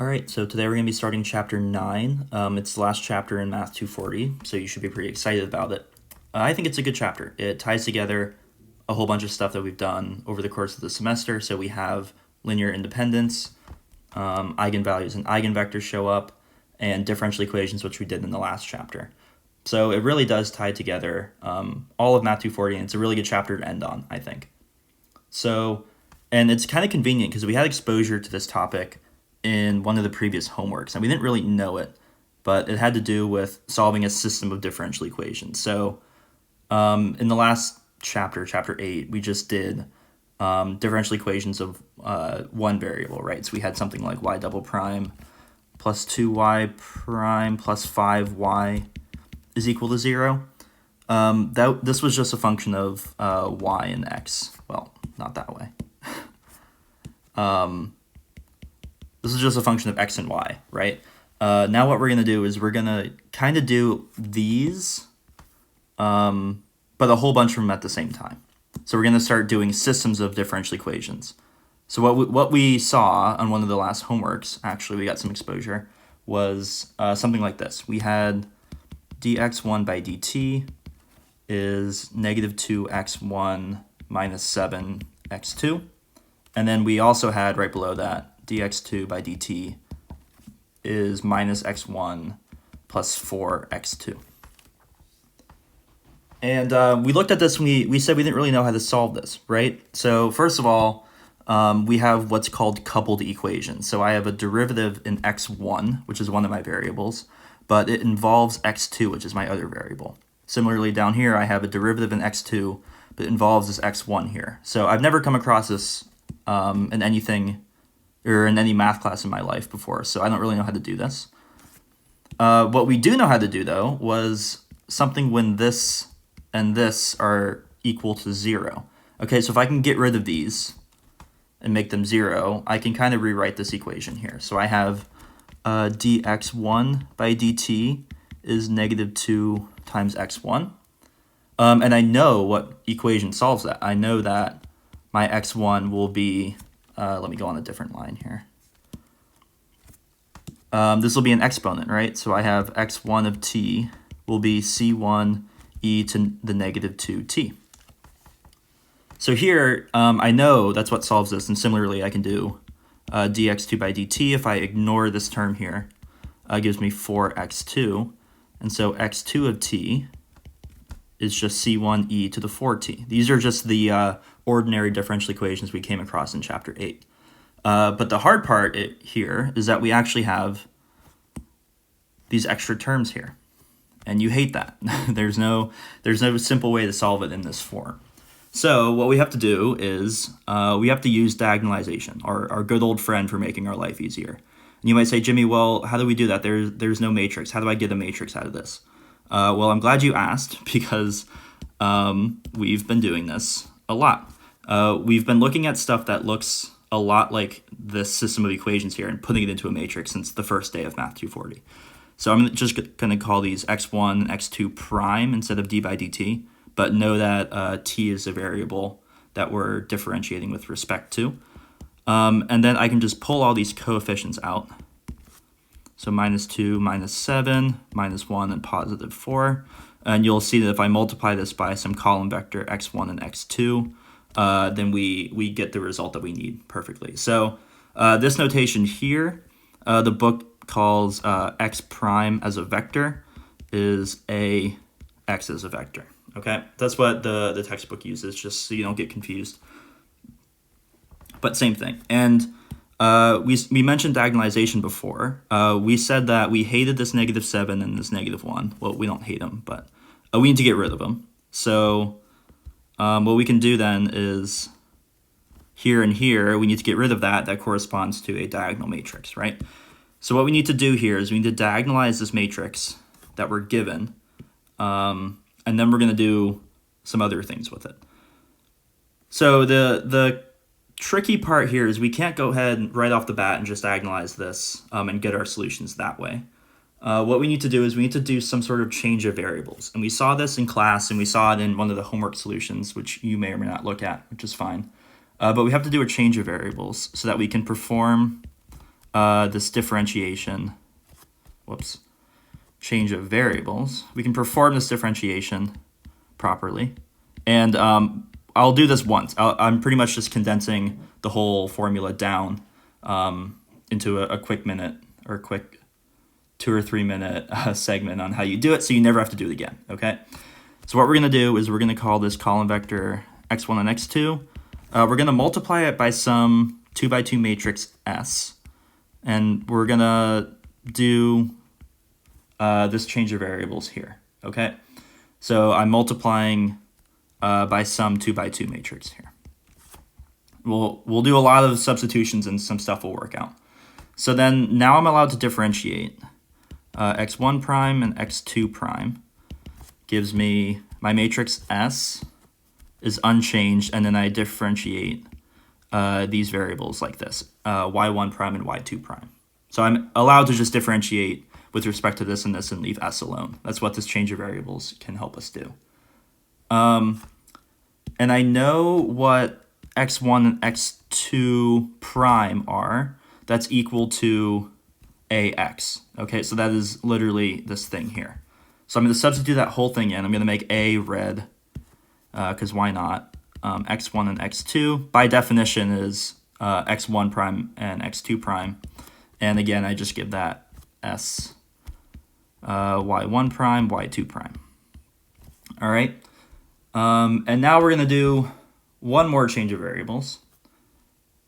All right, so today we're going to be starting chapter 9. It's the last chapter in Math 240, so you should be pretty excited about it. I think it's a good chapter. It ties together a whole bunch of stuff that we've done over the course of the semester. So we have linear independence, eigenvalues and eigenvectors show up, and differential equations, which we did in the last chapter. So it really does tie together all of Math 240, and it's a really good chapter to end on, I think. So, and it's kind of convenient because we had exposure to this topic in one of the previous homeworks, and we didn't really know it, but it had to do with solving a system of differential equations. So in the last chapter, chapter 8, we just did differential equations of one variable, right? So we had something like y double prime plus 2y prime plus 5y is equal to 0. This was just a function of y and x. Well, not that way. This is just a function of x and y, right? Now what we're going to do is we're going to kind of do these, but a whole bunch of them at the same time. So we're going to start doing systems of differential equations. So what we saw on one of the last homeworks, actually we got some exposure, was something like this. We had dx1 by dt is negative 2x1 minus 7x2. And then we also had right below that dx2 by dt is minus x1 plus 4x2. And we looked at this when we said we didn't really know how to solve this, right? So first of all, we have what's called coupled equations. So I have a derivative in x1, which is one of my variables, but it involves x2, which is my other variable. Similarly, down here, I have a derivative in x2, but it involves this x1 here. So I've never come across this in anything or in any math class in my life before, so I don't really know how to do this. What we do know how to do, though, was something when this and this are equal to 0. Okay, so if I can get rid of these and make them 0, I can kind of rewrite this equation here. So I have dx1 by dt is negative 2 times x1. And I know what equation solves that. I know that my x1 will be, let me go on a different line here. This will be an exponent, right? So I have x1 of t will be c1 e to the negative 2t. So here, I know that's what solves this, and similarly I can do dx2 by dt. If I ignore this term here, gives me 4x2, and so x2 of t is just c1 e to the 4t. These are just the ordinary differential equations we came across in chapter 8. But the hard part here is that we actually have these extra terms here, and you hate that. There's no simple way to solve it in this form. So what we have to do is we have to use diagonalization, our good old friend for making our life easier. And you might say, Jimmy, well, how do we do that? There's no matrix. How do I get a matrix out of this? Well, I'm glad you asked, because we've been doing this a lot. We've been looking at stuff that looks a lot like this system of equations here and putting it into a matrix since the first day of Math 240. So I'm just going to call these x1 and x2 prime instead of d by dt, but know that t is a variable that we're differentiating with respect to. And then I can just pull all these coefficients out. So minus 2, minus 7, minus 1, and positive 4. And you'll see that if I multiply this by some column vector x1 and x2, then we get the result that we need perfectly. So this notation here, the book calls x prime as a vector is x as a vector. Okay, that's what the textbook uses, just so you don't get confused. But same thing. And we mentioned diagonalization before. We said that we hated this negative 7 and this negative 1. Well, we don't hate them, but we need to get rid of them. So what we can do then is here and here, we need to get rid of that. That corresponds to a diagonal matrix, right? So what we need to do here is we need to diagonalize this matrix that we're given, and then we're going to do some other things with it. So the tricky part here is we can't go ahead right off the bat and just diagonalize this and get our solutions that way. What we need to do is we need to do some sort of change of variables. And we saw this in class, and we saw it in one of the homework solutions, which you may or may not look at, which is fine. But we have to do a change of variables so that we can perform this differentiation, change of variables, we can perform this differentiation properly. And I'll do this once. I'm pretty much just condensing the whole formula down into a quick minute or a quick 2 or 3 minute segment on how you do it, so you never have to do it again, okay? So what we're going to do is we're going to call this column vector x1 and x2. We're going to multiply it by some 2 by 2 matrix S, and we're going to do this change of variables here, okay? So I'm multiplying by some 2 by 2 matrix here. We'll do a lot of substitutions and some stuff will work out. So then now I'm allowed to differentiate x1 prime and x2 prime. Gives me my matrix S is unchanged, and then I differentiate these variables like this, y1 prime and y2 prime. So I'm allowed to just differentiate with respect to this and this and leave S alone. That's what this change of variables can help us do. And I know what x1 and x2 prime are. That's equal to ax. Okay, so that is literally this thing here. So I'm going to substitute that whole thing in. I'm going to make a red, because why not? X1 and x2, by definition, is x1 prime and x2 prime. And again, I just give that s y1 prime, y2 prime. All right. And now we're going to do one more change of variables.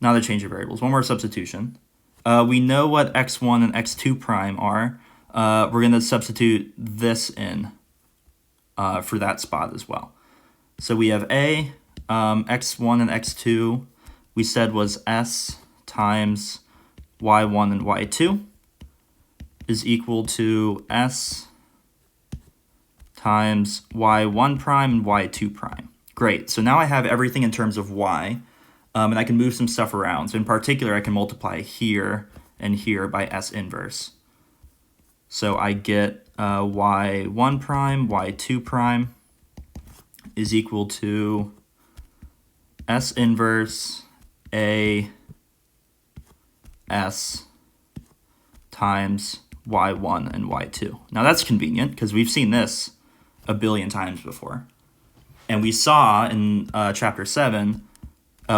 Not a change of variables, one more substitution. We know what x1 and x2 prime are. We're going to substitute this in for that spot as well. So we have a, x1 and x2, we said was s times y1 and y2 is equal to s times y1 prime and y2 prime. Great, so now I have everything in terms of y, and I can move some stuff around. So in particular, I can multiply here and here by s inverse. So I get y1 prime, y2 prime is equal to s inverse a s times y1 and y2. Now that's convenient because we've seen this a billion times before. And we saw in chapter 7,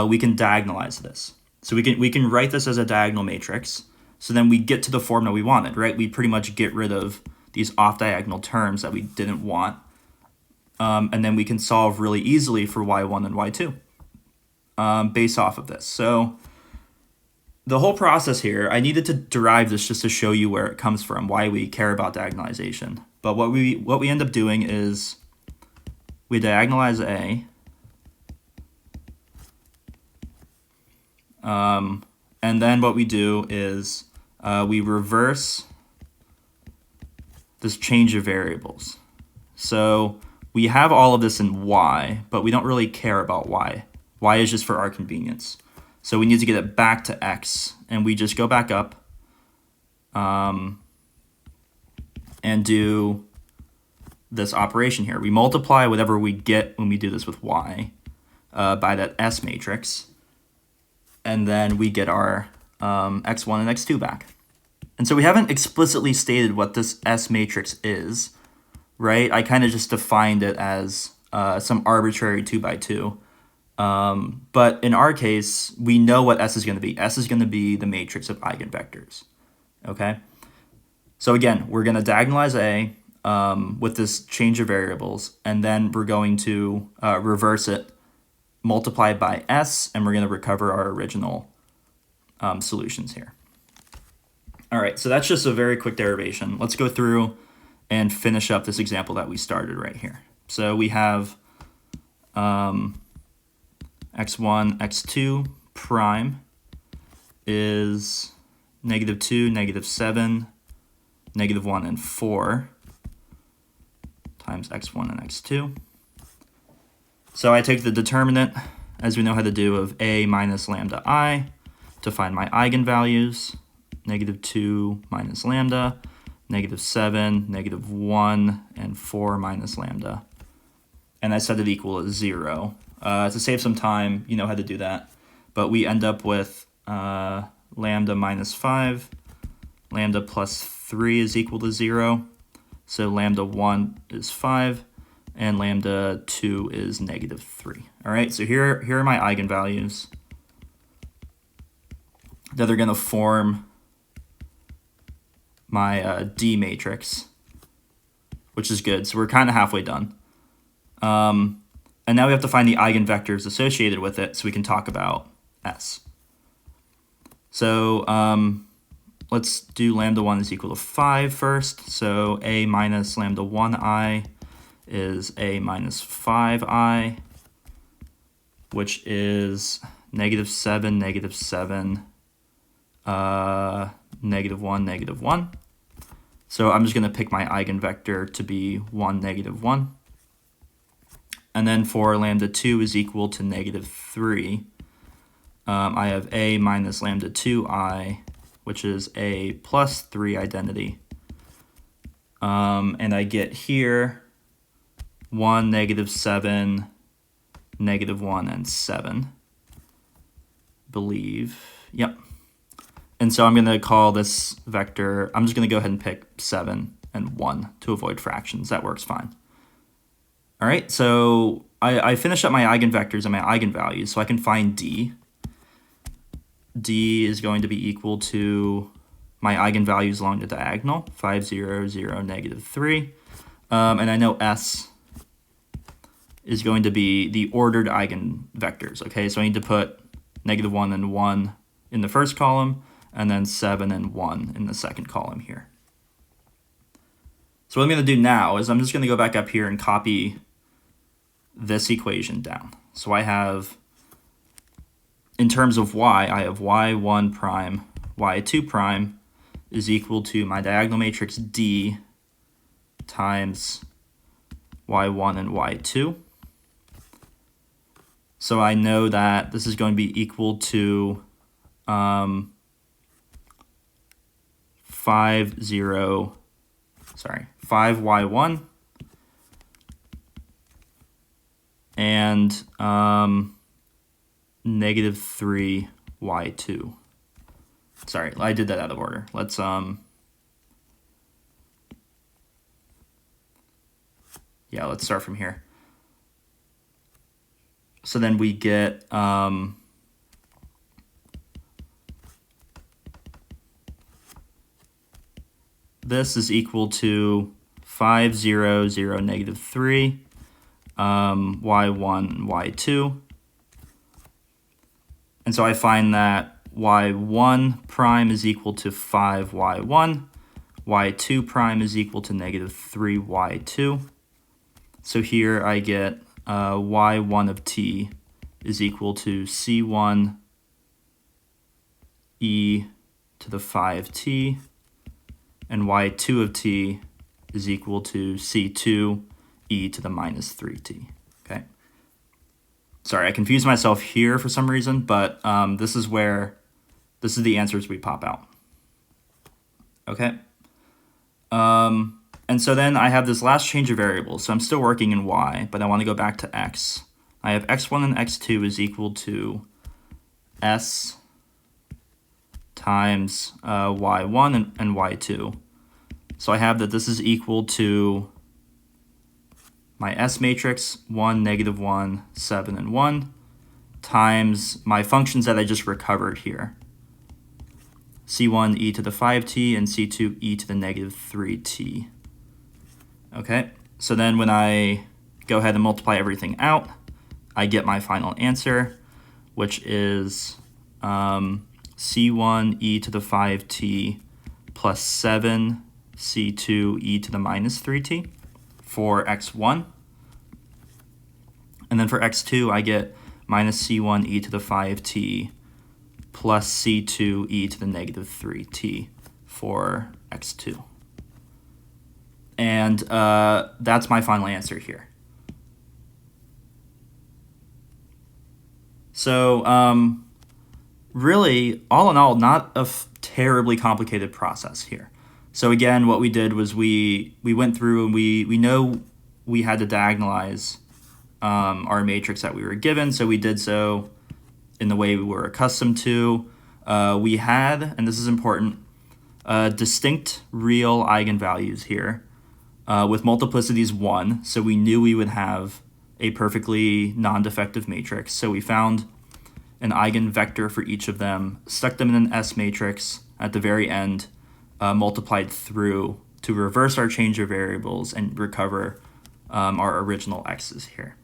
we can diagonalize this. So we can write this as a diagonal matrix. So then we get to the form that we wanted, right? We pretty much get rid of these off-diagonal terms that we didn't want. And then we can solve really easily for y1 and y2 based off of this. So the whole process here, I needed to derive this just to show you where it comes from, why we care about diagonalization. But what we end up doing is we diagonalize A, and then what we do is we reverse this change of variables. So we have all of this in y, but we don't really care about y. Y is just for our convenience. So we need to get it back to x, and we just go back up and do this operation here. We multiply whatever we get when we do this with y by that S matrix, and then we get our x1 and x2 back. And so we haven't explicitly stated what this S matrix is, right? I kind of just defined it as some arbitrary 2 by 2. But in our case, we know what S is going to be. S is going to be the matrix of eigenvectors, okay? So again, we're going to diagonalize A with this change of variables, and then we're going to reverse it, multiply by S, and we're going to recover our original solutions here. All right, so that's just a very quick derivation. Let's go through and finish up this example that we started right here. So we have x1, x2 prime is -2, -7, -1, and 4 times x1 and x2. So I take the determinant, as we know how to do, of a minus lambda I to find my eigenvalues, -2 minus lambda, -7, -1, and 4 minus lambda. And I set it equal to 0. To save some time, you know how to do that. But we end up with lambda minus 5, lambda plus 3 is equal to 0. So lambda 1 is 5, and lambda 2 is negative 3. All right, so here are my eigenvalues that are going to form my D matrix, which is good. So we're kind of halfway done. And now we have to find the eigenvectors associated with it so we can talk about S. So let's do lambda 1 is equal to 5 first. So A minus lambda 1I is A minus 5I, which is negative 7, negative 7, negative 1, negative 1. So I'm just going to pick my eigenvector to be 1, negative 1. And then for lambda 2 is equal to negative 3, I have A minus lambda 2I, which is A plus 3 identity. And I get here 1, negative 7, negative 1, and 7. Believe. Yep. And so I'm going to call this vector, I'm just going to go ahead and pick 7 and 1 to avoid fractions. That works fine. All right, so I finished up my eigenvectors and my eigenvalues, so I can find D. D is going to be equal to my eigenvalues along the diagonal, 5, 0, 0, negative 3. And I know S is going to be the ordered eigenvectors, okay? So I need to put negative 1 and 1 in the first column, and then 7 and 1 in the second column here. So what I'm going to do now is I'm just going to go back up here and copy this equation down. So I have, in terms of y, I have y1 prime, y2 prime is equal to my diagonal matrix D times y1 and y2. So I know that this is going to be equal to 5y1 and negative 3y2. Sorry, I did that out of order. Let's let's start from here. So then we get this is equal to 5, 0, 0, negative 3, y1, y2. And so I find that y1 prime is equal to 5y1, y2 prime is equal to negative 3y2. So here I get y1 of t is equal to c1 e to the 5t, and y2 of t is equal to c2 e to the minus 3t, okay? Sorry, I confused myself here for some reason, but this is the answers we pop out, okay? And so then I have this last change of variables, so I'm still working in y, but I want to go back to x. I have x1 and x2 is equal to s times y1 and y2. So I have that this is equal to my S matrix, 1, negative 1, 7, and 1, times my functions that I just recovered here. C1 e to the 5t and C2 e to the negative 3t. Okay, so then when I go ahead and multiply everything out, I get my final answer, which is C1 e to the 5t plus 7 C2 e to the minus 3t for x1. And then for x2, I get minus C1 e to the 5t plus C2 e to the negative 3t for x2. And that's my final answer here. So really, all in all, not a terribly complicated process here. So again, what we did was we went through and we know we had to diagonalize our matrix that we were given, so we did so in the way we were accustomed to. we had, and this is important, distinct real eigenvalues here with multiplicities 1, so we knew we would have a perfectly non-defective matrix. So we found an eigenvector for each of them, stuck them in an S matrix at the very end, multiplied through to reverse our change of variables and recover our original x's here.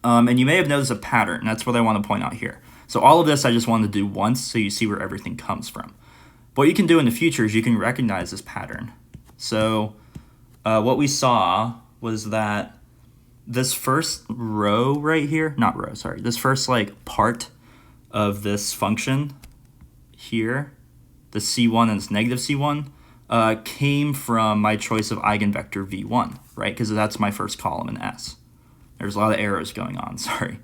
And you may have noticed a pattern, and that's what I want to point out here. So all of this I just wanted to do once so you see where everything comes from. What you can do in the future is you can recognize this pattern. So what we saw was that this first row right here, not row, sorry, this first like part of this function here, the C1 and this negative C1, came from my choice of eigenvector V1, right? Because that's my first column in S. There's a lot of arrows going on, sorry.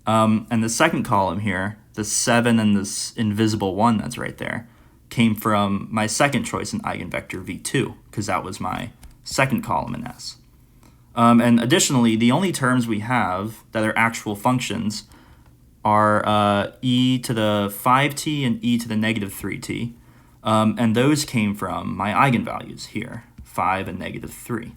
And the second column here, the 7 and this invisible 1 that's right there, came from my second choice in eigenvector V2, because that was my second column in S. And additionally, the only terms we have that are actual functions are e to the 5t and e to the negative 3t. And those came from my eigenvalues here, 5 and negative 3.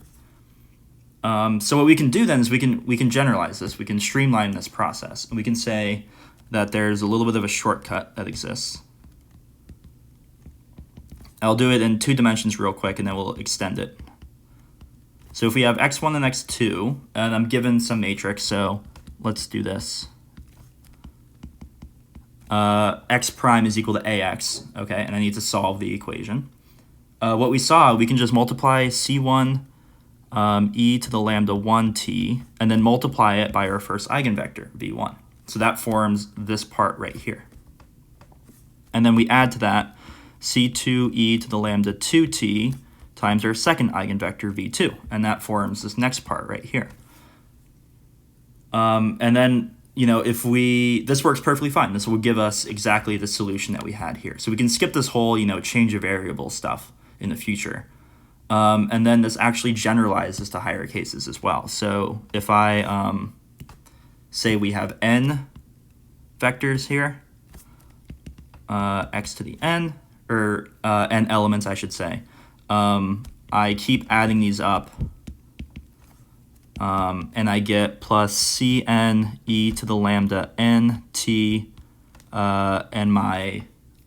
So what we can do then is we can generalize this. We can streamline this process. And we can say that there's a little bit of a shortcut that exists. I'll do it in 2 dimensions real quick, and then we'll extend it. So if we have x1 and x2, and I'm given some matrix, so let's do this. X prime is equal to ax, okay, and I need to solve the equation. What we saw, we can just multiply c1 e to the lambda 1t, and then multiply it by our first eigenvector, v1. So that forms this part right here. And then we add to that c2 e to the lambda 2t times our second eigenvector, v2, and that forms this next part right here. And then, you know, this works perfectly fine. This will give us exactly the solution that we had here. So we can skip this whole, you know, change of variable stuff in the future. And then this actually generalizes to higher cases as well. So if I say we have n vectors here, x to the n, or n elements, I should say, I keep adding these up, and I get plus cn e to the lambda n t, and my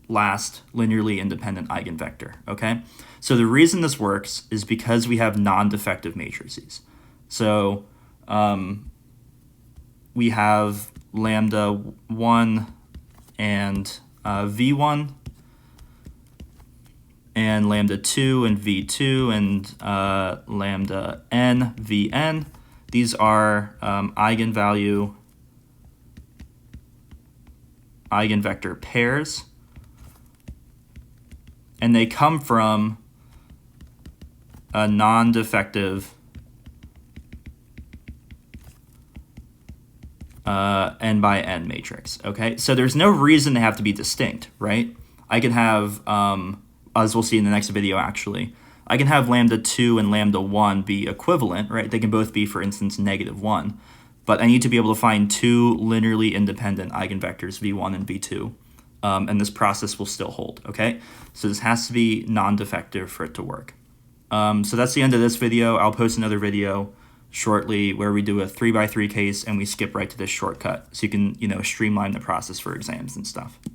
last linearly independent eigenvector, okay? So the reason this works is because we have non-defective matrices. So we have lambda 1 and v1, and lambda 2 and v2, and lambda n vn. These are eigenvector pairs, and they come from a non-defective n by n matrix, okay? So there's no reason they have to be distinct, right? I can have, as we'll see in the next video actually, I can have lambda 2 and lambda 1 be equivalent, right? They can both be, for instance, negative 1. But I need to be able to find 2 linearly independent eigenvectors, v1 and v2, and this process will still hold, okay? So this has to be non-defective for it to work. So that's the end of this video. I'll post another video shortly where we do a 3x3 case and we skip right to this shortcut so you can, you know, streamline the process for exams and stuff.